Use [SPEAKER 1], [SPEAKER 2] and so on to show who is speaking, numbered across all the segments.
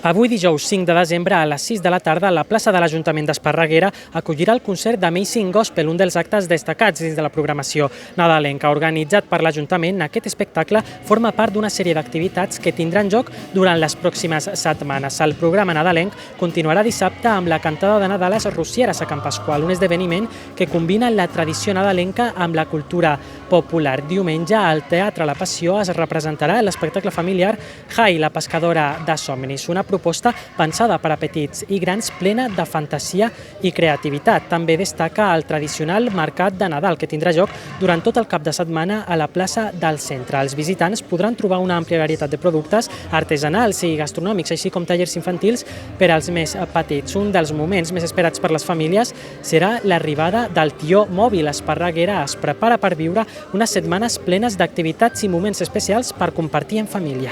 [SPEAKER 1] Avui dijous 5 de desembre a les 6 de la tarda la plaça de l'Ajuntament d'Esparreguera acollirà el concert d'Amazing Gospel, un dels actes destacats dins de la programació nadalenca. Organitzat per l'Ajuntament, aquest espectacle forma part d'una sèrie d'activitats que tindran lloc durant les pròximes setmanes. El programa nadalenc continuarà dissabte amb la cantada de Nadal a Rosieres a Can Pasqual, un esdeveniment que combina la tradició nadalenca amb la cultura popular. Diumenge al Teatre La Passió es representarà l'espectacle familiar Jai, la pescadora de somnis, una proposta pensada per a petits i grans plena de fantasia i creativitat. També destaca el tradicional Mercat de Nadal, que tindrà lloc durant tot el cap de setmana a la plaça del centre. Els visitants podran trobar una àmplia varietat de productes artesanals i gastronòmics, així com tallers infantils per als més petits. Un dels moments més esperats per les famílies serà l'arribada del tió mòbil. Esparreguera es prepara per viure unes setmanes plenes d'activitats i moments especials per compartir en família.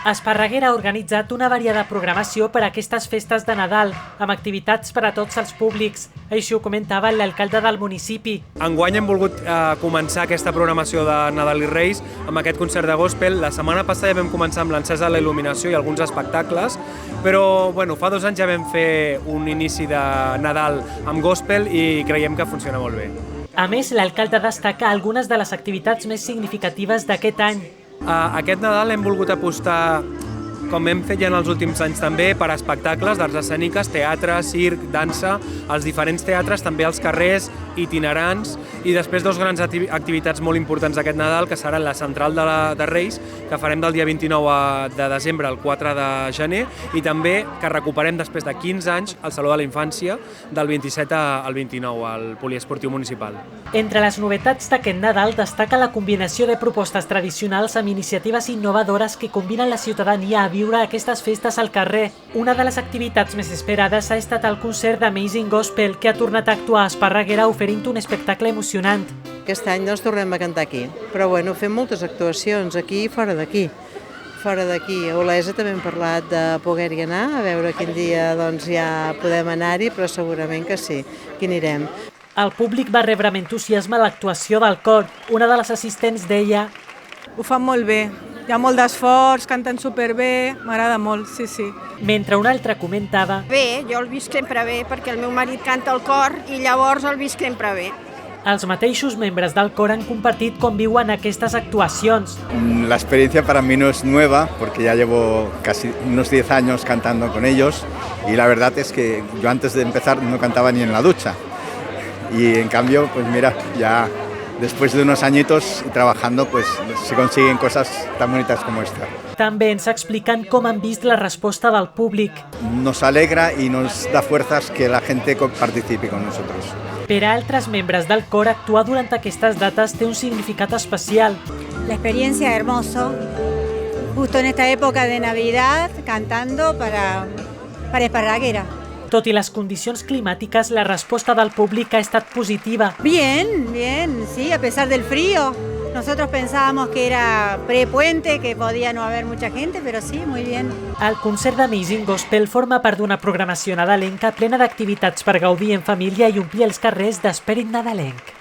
[SPEAKER 1] Esparreguera ha organitzat una variada programació per a aquestes festes de Nadal, amb activitats per a tots els públics. Així ho comentava l'alcalde del municipi.
[SPEAKER 2] Enguany hem volgut començar aquesta programació de Nadal i Reis amb aquest concert de gospel. La setmana passada ja vam començar amb l'encesa de la il·luminació i alguns espectacles, però fa 2 anys ja vam fer un inici de Nadal amb gospel i creiem que funciona molt bé.
[SPEAKER 1] A més, l'alcalde destaca algunes de les activitats més significatives d'aquest any.
[SPEAKER 2] Aquest Nadal hem volgut apostar, com hem fet ja en els últims anys també, per espectacles d'arts escèniques, teatre, circ, dansa, als diferents teatres, també als carrers, itinerants, i després 2 grans activitats molt importants d'aquest Nadal, que seran la central de Reis, que farem del dia 29 de desembre al 4 de gener, i també que recuperem després de 15 anys el Saló de la Infància, del 27 al 29, al Poliesportiu Municipal.
[SPEAKER 1] Entre les novetats d'aquest Nadal destaca la combinació de propostes tradicionals amb iniciatives innovadores que combinen la ciutadania a viure aquestes festes al carrer. Una de les activitats més esperades ha estat el concert d'Amazing Gospel, que ha tornat a actuar a Esparreguera oferint un espectacle emocionant.
[SPEAKER 3] Aquest any tornem a cantar aquí, però fem moltes actuacions aquí i fora d'aquí. Fora d'aquí, a Olesa també hem parlat de poder-hi anar, a veure quin dia ja podem anar-hi, però segurament que sí, que anirem.
[SPEAKER 1] El públic va rebre amb entusiasme l'actuació del cor. Una de les assistents deia:
[SPEAKER 4] ho fan molt bé, hi ha molt d'esforç, canten superbé, m'agrada molt, sí.
[SPEAKER 1] Mentre un altre comentava:
[SPEAKER 5] bé, jo el visc sempre bé, perquè el meu marit canta al cor i llavors el visc sempre bé.
[SPEAKER 1] Els mateixos membres del cor han compartit com viuen aquestes actuacions.
[SPEAKER 6] La experiencia para mí no es nueva, porque ya llevo casi unos 10 años cantando con ellos, y la verdad es que yo antes de empezar no cantaba ni en la ducha. Y en cambio, mira, ya después de unos añitos trabajando, se consiguen cosas tan bonitas como esta.
[SPEAKER 1] També ens expliquen com han vist la resposta del públic.
[SPEAKER 6] Nos alegra y nos da fuerzas que la gente participe con nosotros.
[SPEAKER 1] Per a altres membres del cor, actuar durant aquestes dates té un significat especial.
[SPEAKER 7] La experiencia hermoso, justo en esta época de Navidad, cantando para Esparreguera.
[SPEAKER 1] Tot i les condicions climàtiques, la resposta del públic ha estat positiva.
[SPEAKER 7] Bien, sí, a pesar del frío. Nosotros pensábamos que era prepuente, que podía no haber mucha gente, pero sí, muy bien.
[SPEAKER 1] El concert d'Amazing Gospel forma part d'una programació nadalenca plena d'activitats per gaudir en família i omplir els carrers d'esperit nadalenc.